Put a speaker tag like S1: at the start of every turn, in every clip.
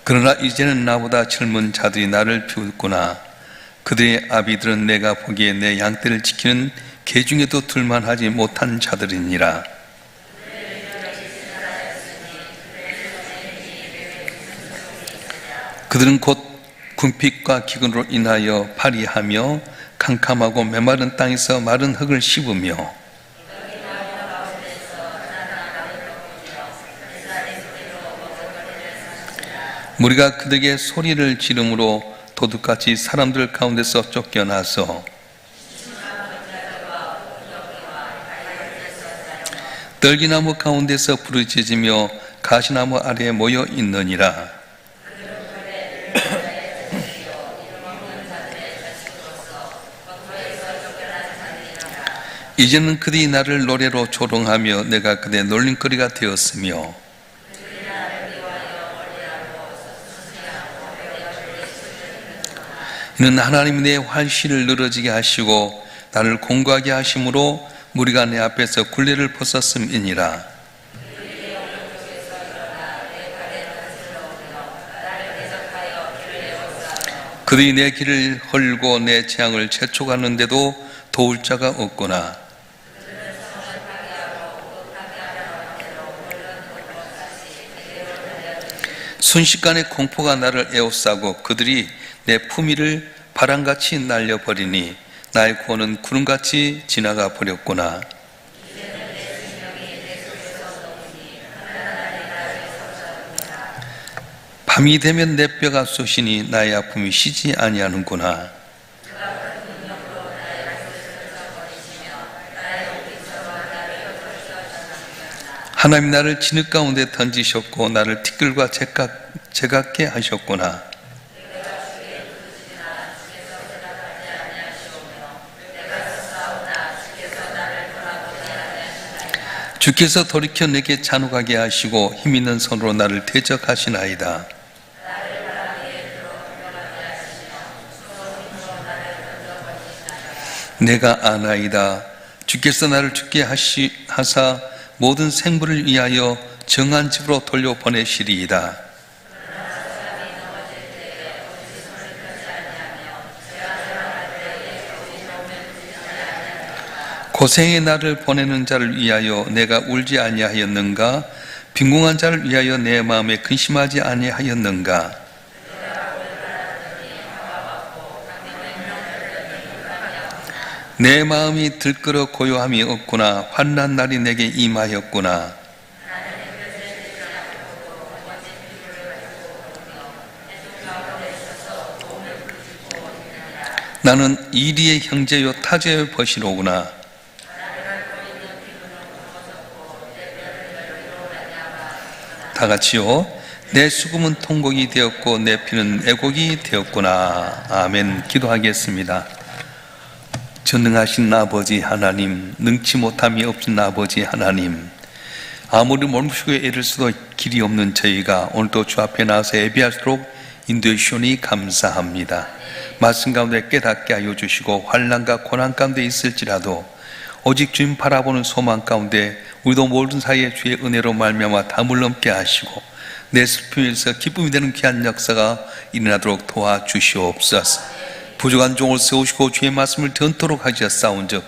S1: 그러나 이제는 나보다 젊은 자들이 나를 비웃구나. 그들의 아비들은 내가 보기에 내 양떼를 지키는 개 중에도 둘만하지 못한 자들이니라. 그들은 곧 궁핍과 기근으로 인하여 파리하며 캄캄하고 메마른 땅에서 마른 흙을 씹으며 무리가 그들에게 소리를 지르므로 도둑같이 사람들 가운데서 쫓겨나서 떨기나무 가운데서 부르짖으며 가시나무 아래에 모여 있느니라. 이제는 그들이 나를 노래로 조롱하며 내가 그들의 놀림거리가 되었으며 이는 하나님이 내 활시를 늘어지게 하시고 나를 공고하게 하심으로 무리가 내 앞에서 굴레를 벗었음이니라. 그들이 내 길을 헐고 내 재앙을 재촉하는데도 도울 자가 없구나. 순식간에 공포가 나를 에워싸고 그들이 내 품위를 바람같이 날려버리니 나의 구원은 구름같이 지나가 버렸구나. 밤이 되면 내 뼈가 쑤시니 나의 아픔이 쉬지 아니하는구나. 하나님 나를 진흙 가운데 던지셨고 나를 티끌과 제각게 하셨구나. 주께서 돌이켜 내게 잔혹하게 하시고 힘있는 손으로 나를 대적하시나이다. 내가 아나이다. 주께서 나를 죽게 하사 모든 생물을 위하여 정한 집으로 돌려보내시리이다. 고생의 나를 보내는 자를 위하여 내가 울지 아니하였는가? 빈궁한 자를 위하여 내 마음에 근심하지 아니하였는가? 내 마음이 들끓어 고요함이 없구나. 환난 날이 내게 임하였구나. 나는 이리의 형제요 타제의 벗이로구나. 다 같이요. 내 수금은 통곡이 되었고 내 피는 애곡이 되었구나. 아멘. 기도하겠습니다. 전능하신 아버지 하나님, 능치 못함이 없는 아버지 하나님, 아무리 몸부시고 애를 써도 길이 없는 저희가 오늘도 주 앞에 나와서 예배할수록 인도해 주시니 감사합니다. 말씀 가운데 깨닫게 하여 주시고 환난과 고난 가운데 있을지라도 오직 주님 바라보는 소망 가운데 우리도 모든 사이에 주의 은혜로 말미암아 담을 넘게 하시고 내 슬픔에서 기쁨이 되는 귀한 역사가 일어나도록 도와주시옵소서. 부족한 종을 세우시고 주의 말씀을 전토록 하셨사온즉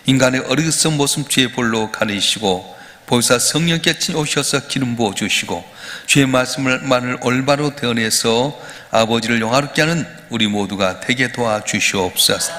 S1: 인간의 어리석은 모습 주의 볼로 가리시고 보혜사 성령께 오셔서 기름 부어주시고 주의 말씀을 올바로 대언해서 아버지를 영화롭게 하는 우리 모두가 되게 도와주시옵소서.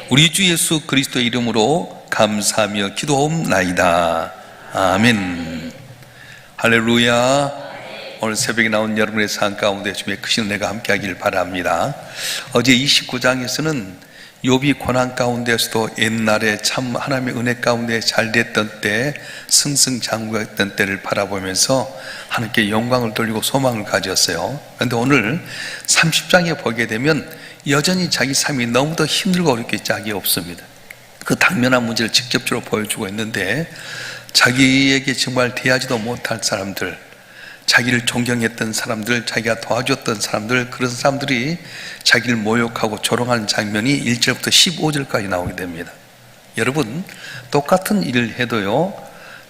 S1: 우리 주 예수 그리스도의 이름으로 감사하며 기도하옵나이다. 아멘. 할렐루야. 오늘 새벽에 나온 여러분의 삶 가운데 주님의 크신 은혜가 함께하기를 바랍니다. 어제 29장에서는 욥이 고난 가운데서도 옛날에 참 하나님의 은혜 가운데 잘 됐던 때, 승승장구했던 때를 바라보면서 하나님께 영광을 돌리고 소망을 가졌어요. 그런데 오늘 30장에 보게 되면 여전히 자기 삶이 너무도 힘들고 어렵게 짝이 없습니다. 그 당면한 문제를 직접적으로 보여주고 있는데 자기에게 정말 대하지도 못할 사람들, 자기를 존경했던 사람들, 자기가 도와줬던 사람들, 그런 사람들이 자기를 모욕하고 조롱하는 장면이 1절부터 15절까지 나오게 됩니다. 여러분, 똑같은 일을 해도요,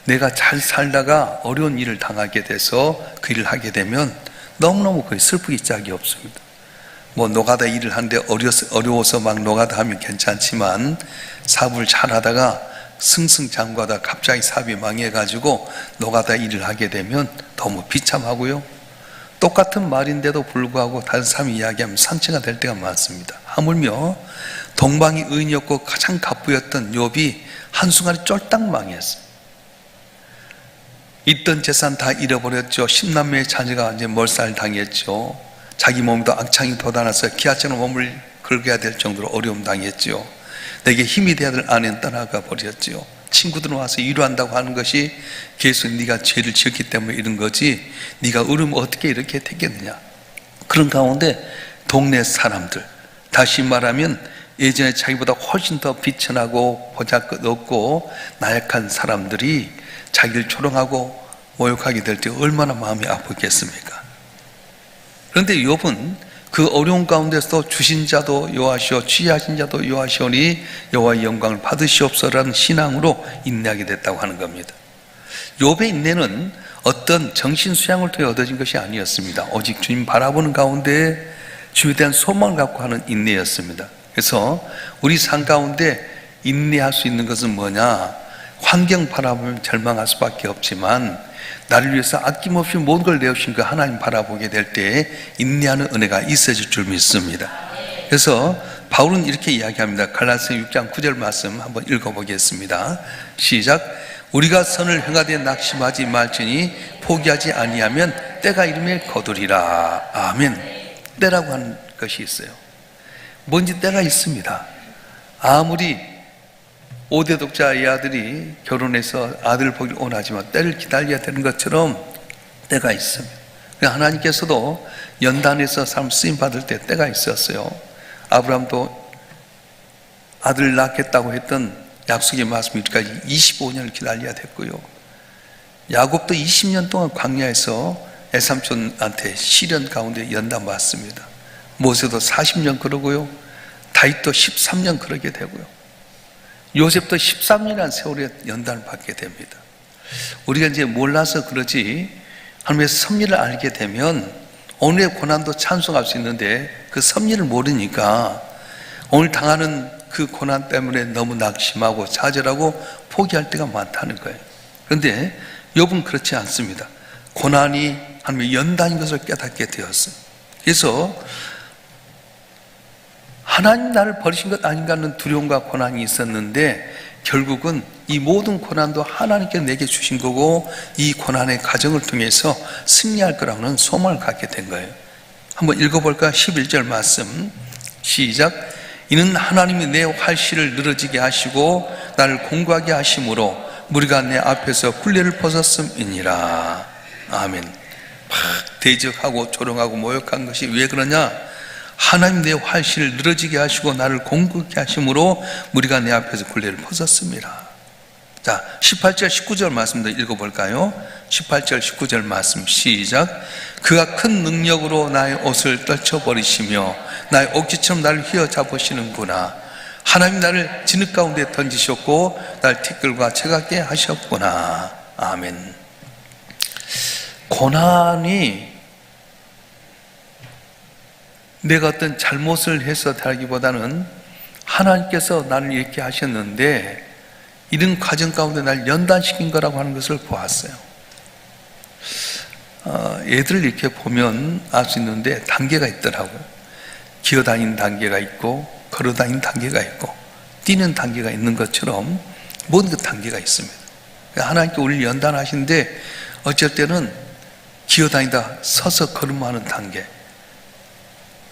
S1: 내가 잘 살다가 어려운 일을 당하게 돼서 그 일을 하게 되면 너무너무 거의 슬프기 짝이 없습니다. 뭐 노가다 일을 하는데 어려워서 막 노가다 하면 괜찮지만 사업을 잘 하다가 승승장구하다 갑자기 사업이 망해가지고 노가다 일을 하게 되면 너무 비참하고요. 똑같은 말인데도 불구하고 다른 사람이 이야기하면 상처가 될 때가 많습니다. 하물며 동방이 의인이었고 가장 갑부였던 욥이 한순간에 쫄딱 망했어요. 있던 재산 다 잃어버렸죠. 10남매의 자녀가 이제 몰살당했죠. 자기 몸도 악창이 돋아나서 기아처럼 몸을 긁어야 될 정도로 어려움 당했죠. 내게 힘이 되어야 될 아내는 떠나가 버렸죠. 친구들은 와서 위로한다고 하는 것이 계속 네가 죄를 지었기 때문에 이런 거지, 네가 울으면 어떻게 이렇게 되겠느냐. 그런 가운데 동네 사람들, 다시 말하면 예전에 자기보다 훨씬 더 비천하고 보잘것없고 나약한 사람들이 자기를 조롱하고 모욕하게 될 때 얼마나 마음이 아프겠습니까? 그런데 욥은 그 어려운 가운데서 주신 자도 여호와시오 취하신 자도 여호와시오니 여호와의 영광을 받으시옵소서라는 신앙으로 인내하게 됐다고 하는 겁니다. 욥의 인내는 어떤 정신수양을 통해 얻어진 것이 아니었습니다. 오직 주님 바라보는 가운데 주에 대한 소망을 갖고 하는 인내였습니다. 그래서 우리 삶 가운데 인내할 수 있는 것은 뭐냐? 환경 바라보면 절망할 수밖에 없지만 나를 위해서 아낌없이 모든 걸 내어주신 그 하나님 바라보게 될 때 인내하는 은혜가 있어질 줄 믿습니다. 그래서 바울은 이렇게 이야기합니다. 갈라디아서 6장 9절 말씀 한번 읽어보겠습니다. 시작. 우리가 선을 행하되 낙심하지 말지니 포기하지 아니하면 때가 이르매 거두리라. 아멘. 때라고 하는 것이 있어요. 뭔지 때가 있습니다. 아무리 5대 독자의 아들이 결혼해서 아들 보기를 원하지만 때를 기다려야 되는 것처럼 때가 있습니다. 하나님께서도 연단에서 사람 쓰임 받을 때 때가 있었어요. 아브라함도 아들을 낳겠다고 했던 약속의 말씀 이르기까지 25년을 기다려야 됐고요. 야곱도 20년 동안 광야에서 애삼촌한테 시련 가운데 연단 받습니다. 모세도 40년 그러고요. 다윗도 13년 그러게 되고요. 요셉도 13년이라는 세월에 연단을 받게 됩니다. 우리가 이제 몰라서 그러지 하나님의 섭리를 알게 되면 오늘의 고난도 찬송할 수 있는데 그 섭리를 모르니까 오늘 당하는 그 고난 때문에 너무 낙심하고 좌절하고 포기할 때가 많다는 거예요. 그런데 욥은 그렇지 않습니다. 고난이 하나님의 연단인 것을 깨닫게 되었어요. 그래서 하나님 나를 버리신 것 아닌가 하는 두려움과 고난이 있었는데 결국은 이 모든 고난도 하나님께 내게 주신 거고 이 고난의 과정을 통해서 승리할 거라는 소망을 갖게 된 거예요. 한번 읽어볼까? 11절 말씀 시작. 이는 하나님이 내 활시를 늘어지게 하시고 나를 공고하게 하심으로 무리가 내 앞에서 굴레를 벗었음이니라. 아멘. 막 대적하고 조롱하고 모욕한 것이 왜 그러냐? 하나님 내 활시를 늘어지게 하시고 나를 공고하게 하심으로 무리가 내 앞에서 굴레를 벗었습니다. 자, 18절 19절 말씀도 읽어볼까요? 18절 19절 말씀 시작. 그가 큰 능력으로 나의 옷을 떨쳐버리시며 나의 옥지처럼 나를 휘어잡으시는구나. 하나님 나를 진흙 가운데 던지셨고 나를 티끌과 채같게 하셨구나. 아멘. 고난이 내가 어떤 잘못을 해서 다르기보다는 하나님께서 나를 이렇게 하셨는데 이런 과정 가운데 날 연단시킨 거라고 하는 것을 보았어요. 애들을 이렇게 보면 알 수 있는데 단계가 있더라고요. 기어다니는 단계가 있고 걸어다니는 단계가 있고 뛰는 단계가 있는 것처럼 모든 그 단계가 있습니다. 하나님께 우리를 연단하시는데 어쩔 때는 기어다니다 서서 걸음하는 단계.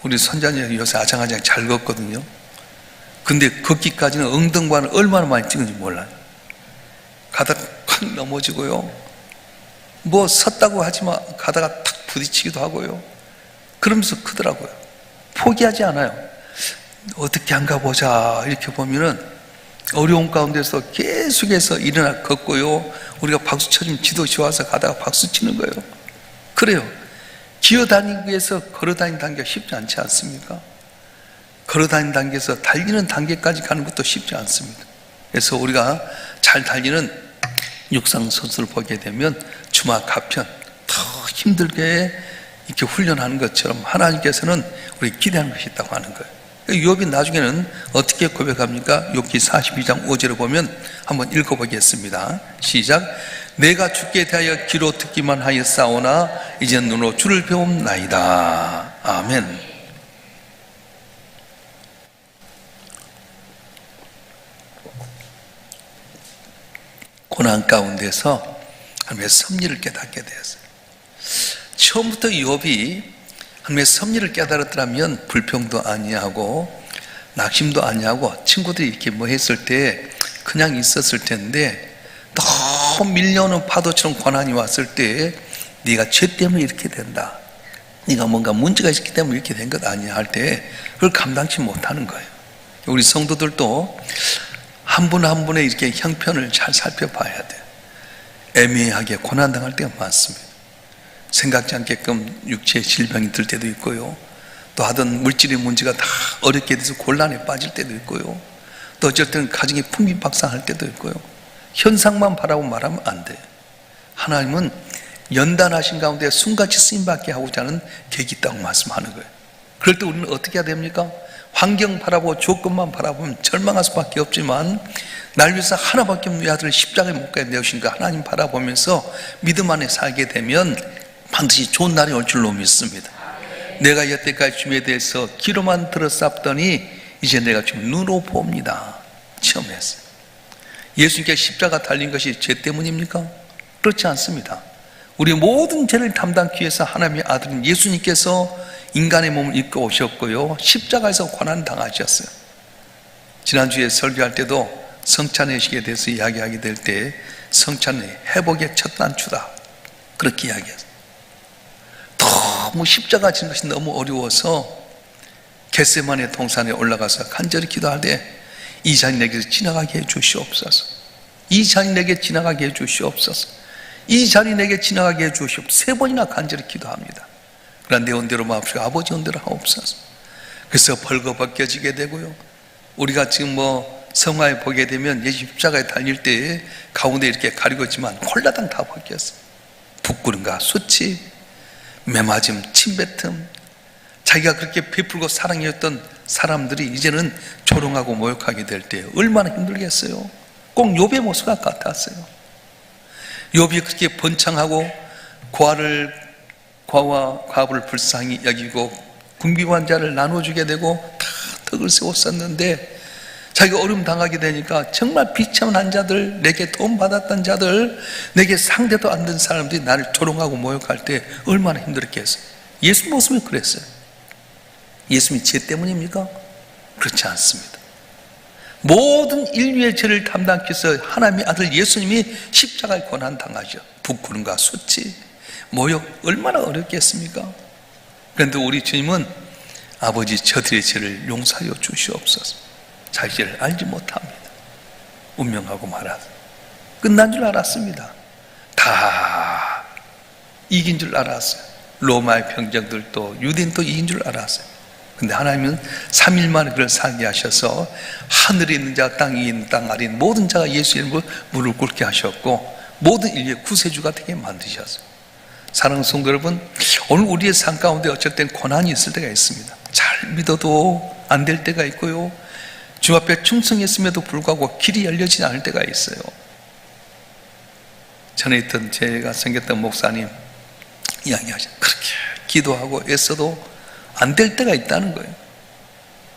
S1: 우리 선자님이 요새 아장아장 잘 걷거든요. 근데 걷기까지는 엉덩방을 얼마나 많이 찍은지 몰라요. 가다가 콱 넘어지고요. 뭐 섰다고 하지만 가다가 탁 부딪히기도 하고요. 그러면서 크더라고요. 포기하지 않아요. 어떻게 안 가보자 이렇게 보면은 어려운 가운데서 계속해서 일어나 걷고요. 우리가 박수 쳐주면 지도 좋아서 가다가 박수 치는 거예요. 그래요. 기어다니기 위해서 걸어다니는 단계가 쉽지 않지 않습니까? 걸어다니는 단계에서 달리는 단계까지 가는 것도 쉽지 않습니다. 그래서 우리가 잘 달리는 육상 선수를 보게 되면 주막 하편 더 힘들게 이렇게 훈련하는 것처럼 하나님께서는 우리 기대하는 것이 있다고 하는 거예요. 욥이 나중에는 어떻게 고백합니까? 욥기 42장 5절을 보면 한번 읽어보겠습니다. 시작. 내가 주께 대하여 귀로 듣기만 하였사오나 이제 눈으로 주를 배움나이다. 아멘. 고난 가운데서 하나님의 섭리를 깨닫게 되었어요. 처음부터 욥이 하나님의 섭리를 깨달았더라면 불평도 아니하고 낙심도 아니하고 친구들이 이렇게 뭐 했을 때 그냥 있었을 텐데, 너무 밀려오는 파도처럼 고난이 왔을 때 네가 죄 때문에 이렇게 된다, 네가 뭔가 문제가 있기 때문에 이렇게 된 것 아니야 할 때 그걸 감당치 못하는 거예요. 우리 성도들도 한 분 한 분의 이렇게 형편을 잘 살펴봐야 돼요. 애매하게 고난당할 때가 많습니다. 생각지 않게끔 육체의 질병이 들 때도 있고요, 또 하던 물질의 문제가 다 어렵게 돼서 곤란에 빠질 때도 있고요, 또 어쩔 때는 가정이 풍비박산할 때도 있고요. 현상만 바라고 말하면 안 돼요. 하나님은 연단하신 가운데 순같이 쓰임받게 하고자 하는 계획이 있다고 말씀하는 거예요. 그럴 때 우리는 어떻게 해야 됩니까? 환경 바라보고 조건만 바라보면 절망할 수밖에 없지만, 날 위해서 하나밖에 없는 아들을 십자가에 못 가게 내오신 그 하나님 바라보면서 믿음 안에 살게 되면 반드시 좋은 날이 올 줄로 믿습니다. 내가 여태까지 주님에 대해서 귀로만 들었었더니 이제 내가 지금 눈으로 봅니다. 체험했어요. 예수님께 십자가 달린 것이 죄 때문입니까? 그렇지 않습니다. 우리 모든 죄를 담당하기 위해서 하나님의 아들인 예수님께서 인간의 몸을 입고 오셨고요, 십자가에서 고난 당하셨어요. 지난주에 설교할 때도 성찬의식에 대해서 이야기하게 될 때 성찬의 회복의 첫 단추다, 그렇게 이야기했어요. 너무 십자가 지는 것이 너무 어려워서 겟세마네 동산에 올라가서 간절히 기도할 때 이 잔이 내게서 지나가게 해 주시옵소서, 이 잔이 내게 지나가게 해 주시옵소서, 이 잔이 내게 지나가게 해 주시옵소서. 3번이나 간절히 기도합니다. 그러나 내 온대로 마옵시고 아버지 온대로 하옵소서. 그래서 벌거벗겨지게 되고요, 우리가 지금 뭐 성화에 보게 되면 예수 십자가에 달릴 때 가운데 이렇게 가리고 있지만 홀라당 다 벗겼어요. 부끄럼과 수치, 매맞음, 침뱉음, 자기가 그렇게 베풀고 사랑했던 사람들이 이제는 조롱하고 모욕하게 될 때 얼마나 힘들겠어요. 꼭 욥의 모습과 같았어요. 욥이 그렇게 번창하고 과와 과부를 불쌍히 여기고 궁핍한 자를 나눠주게 되고 다 덕을 세웠었는데, 자기가 어려움 당하게 되니까 정말 비참한 자들, 내게 도움 받았던 자들, 내게 상대도 안 된 사람들이 나를 조롱하고 모욕할 때 얼마나 힘들었겠어요. 예수 모습이 그랬어요. 예수님이 죄 때문입니까? 그렇지 않습니다. 모든 인류의 죄를 담당하기 위해서 하나님의 아들 예수님이 십자가에 고난 당하죠. 부끄럼과 수치, 모욕, 얼마나 어렵겠습니까? 그런데 우리 주님은 아버지 저들의 죄를 용서하여 주시옵소서, 자기 죄를 알지 못합니다. 운명하고 말아서 끝난 줄 알았습니다. 다 이긴 줄 알았어요. 로마의 병정들도 유대인도 이긴 줄 알았어요. 근데 하나님은 3일 만에 그를 살게 하셔서 하늘에 있는 자, 땅에 있는 땅 아래 있는 모든 자가 예수의 이름으로 무릎 꿇게 하셨고 모든 인류의 구세주가 되게 만드셨어요. 사랑하는 성도 여러분, 오늘 우리의 삶 가운데 어쩔 땐 고난이 있을 때가 있습니다. 잘 믿어도 안 될 때가 있고요, 주 앞에 충성했음에도 불구하고 길이 열려지지 않을 때가 있어요. 전에 있던 제가 섬겼던 목사님 이야기하셨어요. 그렇게 기도하고 애써도 안 될 때가 있다는 거예요.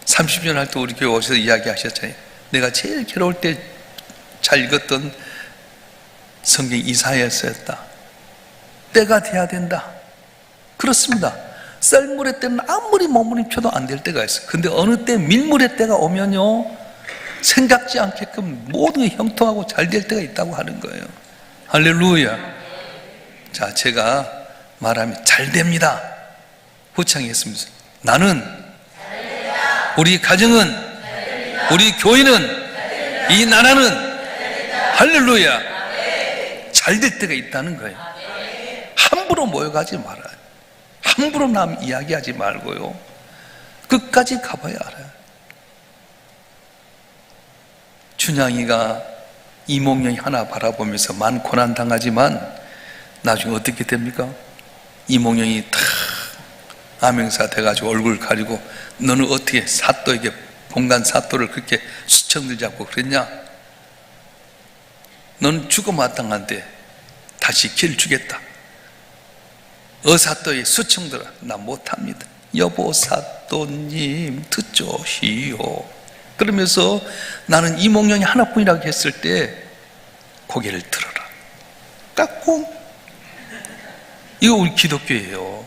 S1: 30년 할 때 우리 교회 오셔서 이야기하셨잖아요. 내가 제일 괴로울 때 잘 읽었던 성경 이사야서였다. 때가 돼야 된다. 그렇습니다. 썰물의 때는 아무리 몸부림쳐도 안 될 때가 있어요. 근데 어느 때 밀물의 때가 오면요, 생각지 않게끔 모든 게 형통하고 잘 될 때가 있다고 하는 거예요. 할렐루야. 자, 제가 말하면 잘 됩니다. 후창했습니다. 나는, 우리 가정은, 우리 교회는, 이 나라는, 할렐루야, 잘 될 때가 있다는 거예요. 함부로 모여가지 말아요. 함부로 남 이야기하지 말고요, 끝까지 가봐야 알아요. 춘향이가 이몽룡이 하나 바라보면서 만 고난 당하지만 나중에 어떻게 됩니까? 이몽룡이 다 암행사 돼가지고 얼굴 가리고 너는 어떻게 사또에게 본관 사또를 그렇게 수청들 잡고 그랬냐? 너는 죽어마땅한데 다시 길 주겠다. 사또의 수청들아 나 못합니다. 여보 사또님 듣조시오. 그러면서 나는 이몽룡이 하나뿐이라고 했을 때 고개를 들어라. 까꿍. 이거 우리 기독교예요.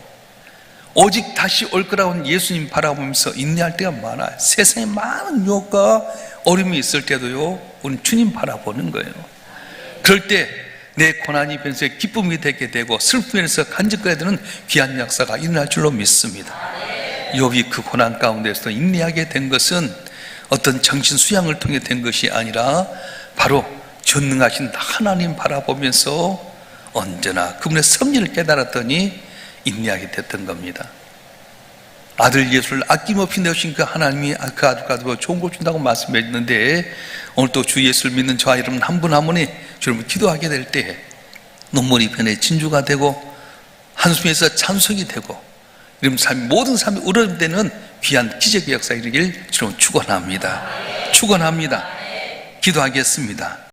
S1: 오직 다시 올 거라고 예수님 바라보면서 인내할 때가 많아요. 세상에 많은 유혹과 어려움이 있을 때도요, 우리는 주님 바라보는 거예요. 그럴 때 내 고난이 변해서 기쁨이 되게 되고 슬픔에서 간직거려야 되는 귀한 역사가 일어날 줄로 믿습니다. 욥이 그 고난 가운데서 인내하게 된 것은 어떤 정신 수양을 통해 된 것이 아니라 바로 전능하신 하나님 바라보면서 언제나 그분의 섭리를 깨달았더니 인내하게 됐던 겁니다. 아들 예수를 아낌없이 내오신 그 하나님이 그 아들과 좋은 걸 준다고 말씀했는데, 오늘 또 주 예수를 믿는 저와 여러분 한 분 한 분이 주님을 기도하게 될 때 눈물이 변해 진주가 되고 한숨에서 찬송이 되고 이런 삶, 모든 삶이 우러되는 귀한 기적의 역사가 일어나길 주님 축원합니다. 축원합니다. 기도하겠습니다.